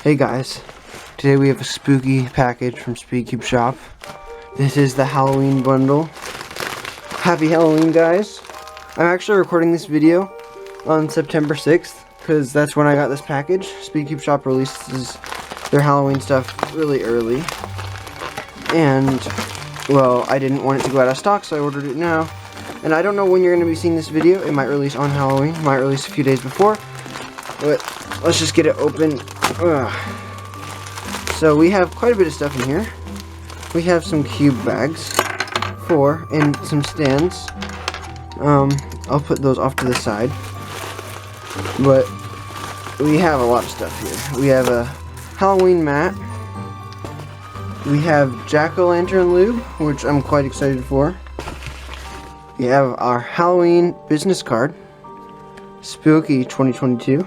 Hey guys, today we have a spooky package from SpeedCubeShop. This is the Halloween bundle. Happy Halloween, guys. I'm actually recording this video on September 6th because that's when I got this package. SpeedCubeShop releases their Halloween stuff really early. And, well, I didn't want it to go out of stock, so I ordered it now. And I don't know when you're going to be seeing this video. It might release on Halloween, it might release a few days before. But let's just get it open. So we have quite a bit of stuff in here. We have some cube bags, 4, and some stands. I'll put those off to the side. But we have a lot of stuff here. We have a Halloween mat. We have jack-o'-lantern lube, which I'm quite excited for. We have our Halloween business card, Spooky 2022.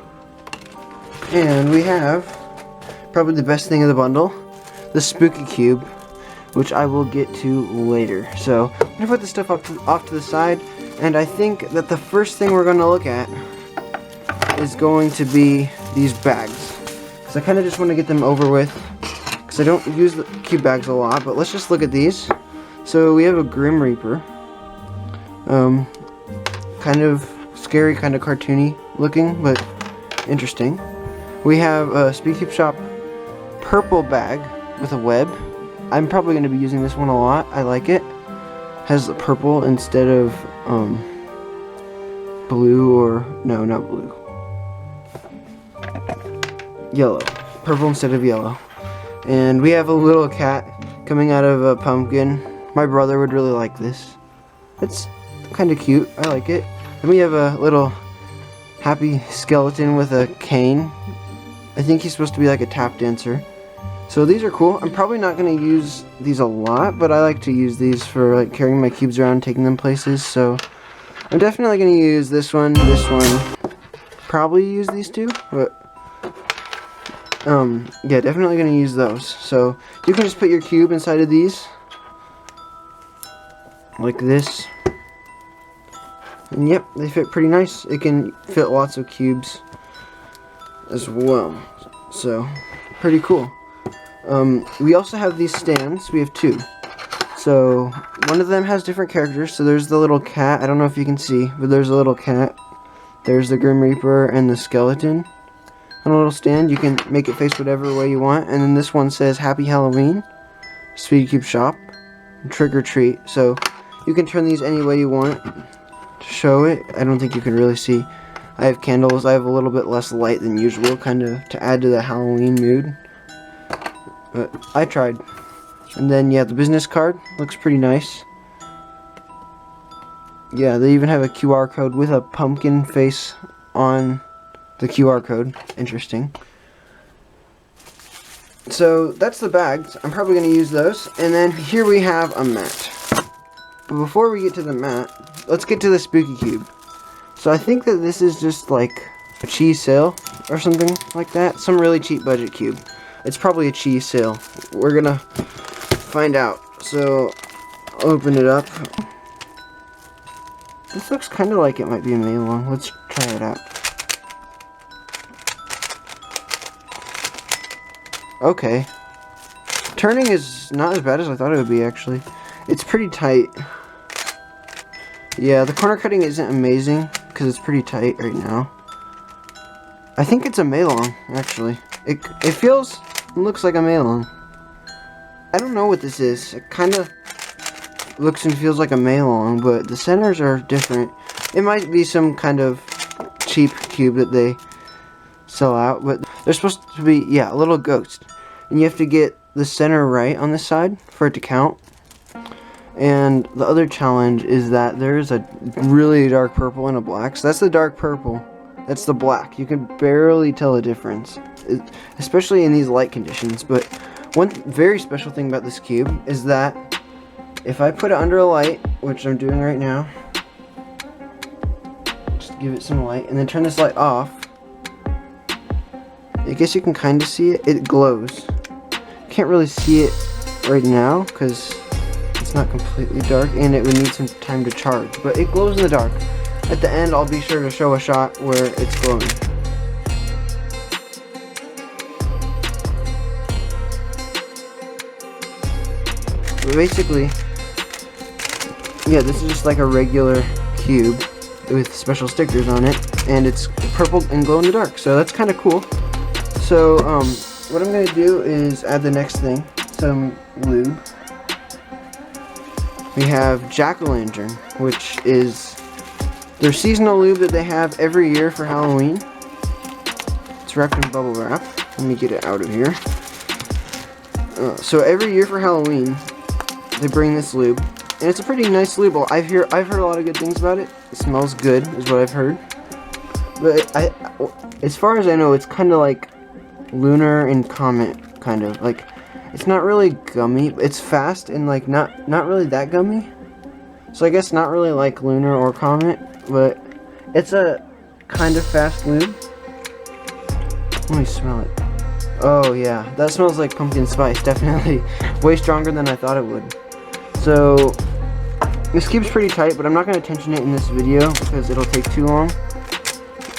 And we have probably the best thing of the bundle, the Spooky Cube, which I will get to later. So I'm gonna put this stuff off to the side, and I think that the first thing we're gonna look at is going to be these bags, because I kind of just want to get them over with, because I don't use the cube bags a lot. But let's just look at these. So we have a Grim Reaper, kind of scary, kind of cartoony looking, but interesting. We have a SpeedCubeShop purple bag with a web. I'm probably going to be using this one a lot. I like it. Has the purple instead of blue, or no, not blue. Yellow. Purple instead of yellow. And we have a little cat coming out of a pumpkin. My brother would really like this. It's kind of cute. I like it. Then we have a little happy skeleton with a cane. I think he's supposed to be like a tap dancer. So these are cool. I'm probably not going to use these a lot, but I like to use these for like carrying my cubes around, taking them places. So I'm definitely going to use this one, probably use these two, but yeah, definitely going to use those. So you can just put your cube inside of these, like this. And yep, they fit pretty nice. It can fit lots of cubes as well, so pretty cool. We also have these stands. We have 2. So one of them has different characters. So there's the little cat. I don't know if you can see, but there's a little cat. There's the Grim Reaper and the skeleton on a little stand. You can make it face whatever way you want. And then this one says Happy Halloween, SpeedCubeShop, Trick or Treat. So you can turn these any way you want to show it. I don't think you can really see. I have candles. I have a little bit less light than usual, kind of to add to the Halloween mood. But I tried. And then, yeah, the business card looks pretty nice. Yeah, they even have a QR code with a pumpkin face on the QR code. Interesting. So, that's the bags. I'm probably going to use those. And then, here we have a mat. But before we get to the mat, let's get to the Spooky Cube. So I think that this is just like a cheese sale or something like that. Some really cheap budget cube. It's probably a cheese sale. We're gonna find out. So I'll open it up. This looks kind of like it might be a Maylong. Let's try it out. Okay. Turning is not as bad as I thought it would be, actually. It's pretty tight. Yeah, the corner cutting isn't amazing because it's pretty tight right now. I think it's a Maylong, actually. It feels and looks like a Maylong. I don't know what this is. It kind of looks and feels like a Maylong, but the centers are different. It might be some kind of cheap cube that they sell out, but they're supposed to be, yeah, a little ghost. And you have to get the center right on this side for it to count. And the other challenge is that there's a really dark purple and a black. So that's the dark purple. That's the black. You can barely tell a difference, especially in these light conditions. But one very special thing about this cube is that if I put it under a light, which I'm doing right now, just give it some light, and then turn this light off, I guess you can kind of see it. It glows. Can't really see it right now because it's not completely dark, and it would need some time to charge, but it glows in the dark. At the end, I'll be sure to show a shot where it's glowing. But basically, yeah, this is just like a regular cube with special stickers on it, and it's purple and glow in the dark, so that's kind of cool. So what I'm going to do is add the next thing, some lube. We have jack-o'-lantern, which is their seasonal lube that they have every year for Halloween. It's wrapped in bubble wrap. Let me get it out of here. So every year for Halloween, they bring this lube, and it's a pretty nice lube. I've heard a lot of good things about it. It smells good, is what I've heard. But as far as I know, it's kind of like Lunar and Comet, kind of like. It's not really gummy. It's fast and like not really that gummy. So I guess not really like Lunar or Comet, but it's a kind of fast lube. Let me smell it. Oh yeah, that smells like pumpkin spice, definitely. Way stronger than I thought it would. So this cube's pretty tight, but I'm not going to tension it in this video because it'll take too long.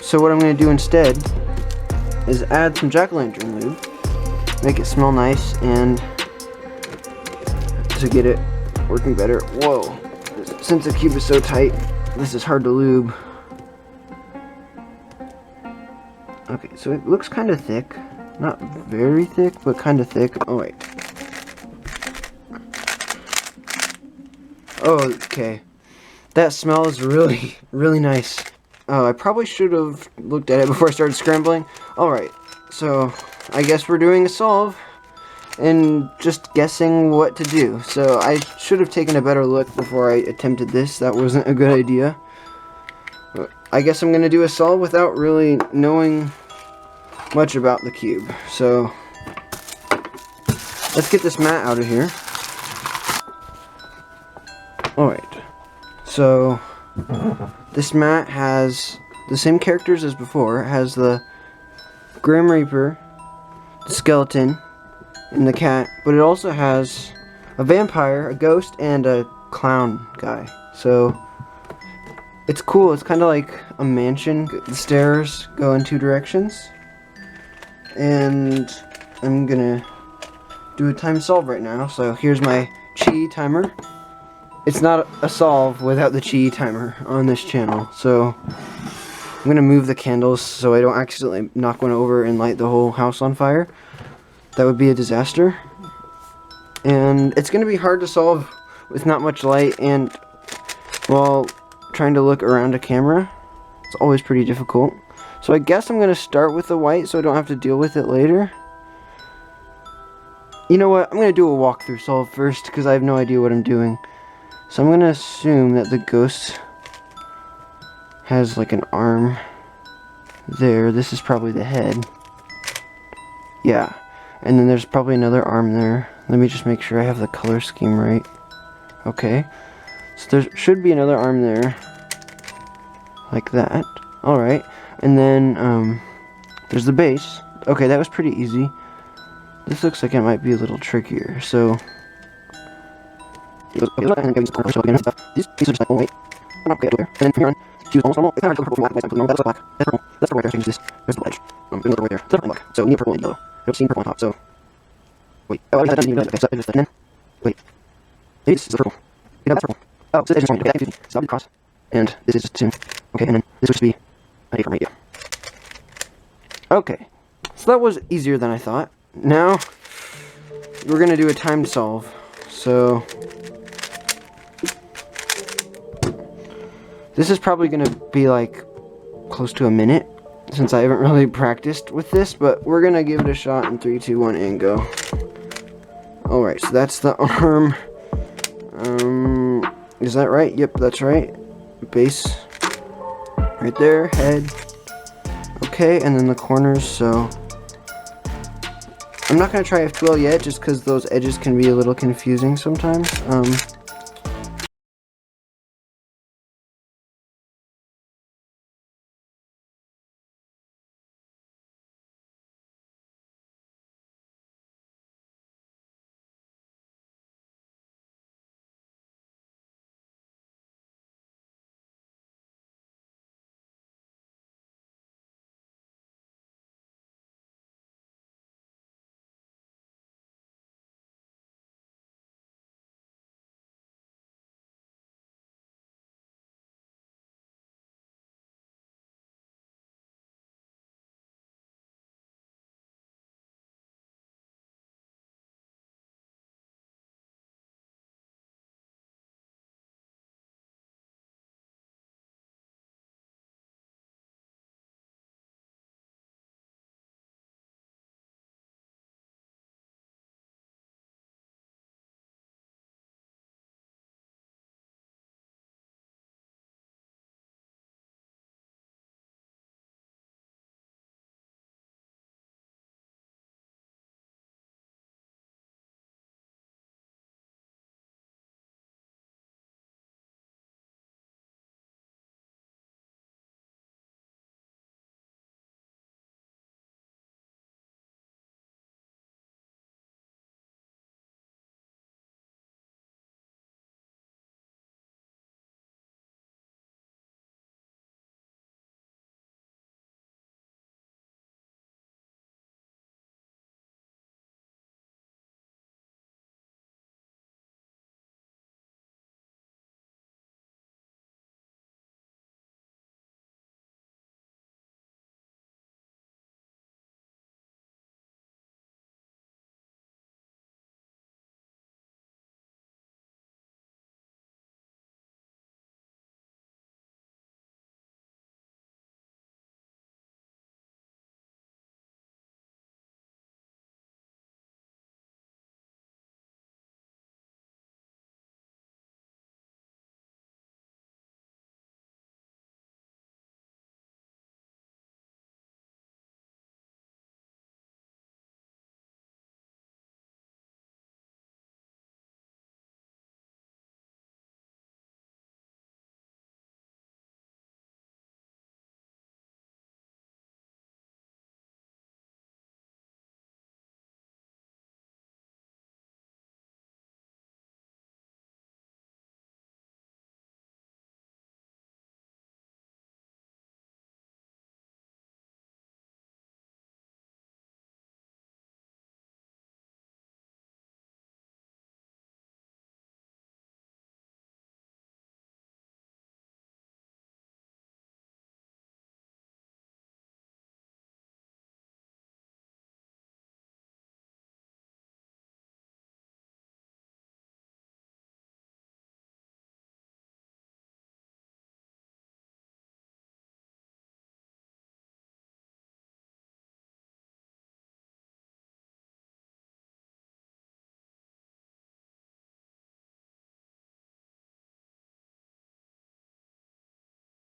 So what I'm going to do instead is add some jack-o'-lantern lube. Make it smell nice, and to get it working better. Whoa, since the cube is so tight, this is hard to lube. Okay, so it looks kind of thick. Not very thick, but kind of thick. Oh wait. Oh, okay. That smell is really, really nice. Oh, I probably should have looked at it before I started scrambling. Alright, so I guess we're doing a solve and just guessing what to do. So I should have taken a better look before I attempted this. That wasn't a good idea. But I guess I'm going to do a solve without really knowing much about the cube. So let's get this mat out of here. Alright, so this mat has the same characters as before. It has the Grim Reaper, the skeleton, and the cat, but it also has a vampire, a ghost, and a clown guy. So it's cool. It's kind of like a mansion. The stairs go in two directions, and I'm gonna do a time solve right now. So here's my chi timer. It's not a solve without the chi timer on this channel. So I'm gonna move the candles so I don't accidentally knock one over and light the whole house on fire. That would be a disaster. And it's gonna be hard to solve with not much light and while trying to look around a camera. It's always pretty difficult. So I guess I'm gonna start with the white so I don't have to deal with it later. You know what? I'm gonna do a walkthrough solve first because I have no idea what I'm doing. So I'm gonna assume that the ghost has like an arm there. This is probably the head. Yeah. And then there's probably another arm there. Let me just make sure I have the color scheme right. Okay. So there should be another arm there. Like that. Alright. And then there's the base. Okay, that was pretty easy. This looks like it might be a little trickier. So these pieces are just like, oh wait. Okay, and then from here on, she was almost normal. It's kind of hard to go purple, black, that's black. That's purple. That's purple right there. Change this. There's the ledge. There's another right there. That's purple. So we need purple and yellow. I don't see purple on top. So wait. Oh, that doesn't even know. Okay, so just and then wait. Maybe this is the purple. Yeah, that's purple. Oh, so the edge is wrong. Okay, that confused me. So I'll do cross. And this is just two. Okay, and then this would just be an A from right here. Okay. So that was easier than I thought. Now we're gonna do a timed solve. So this is probably gonna be like close to a minute since I haven't really practiced with this, but we're gonna give it a shot in 3, 2, 1, and go. Alright, so that's the arm. Is that right? Yep, that's right. Base. Right there, head. Okay, and then the corners, so I'm not gonna try F2L yet just because those edges can be a little confusing sometimes.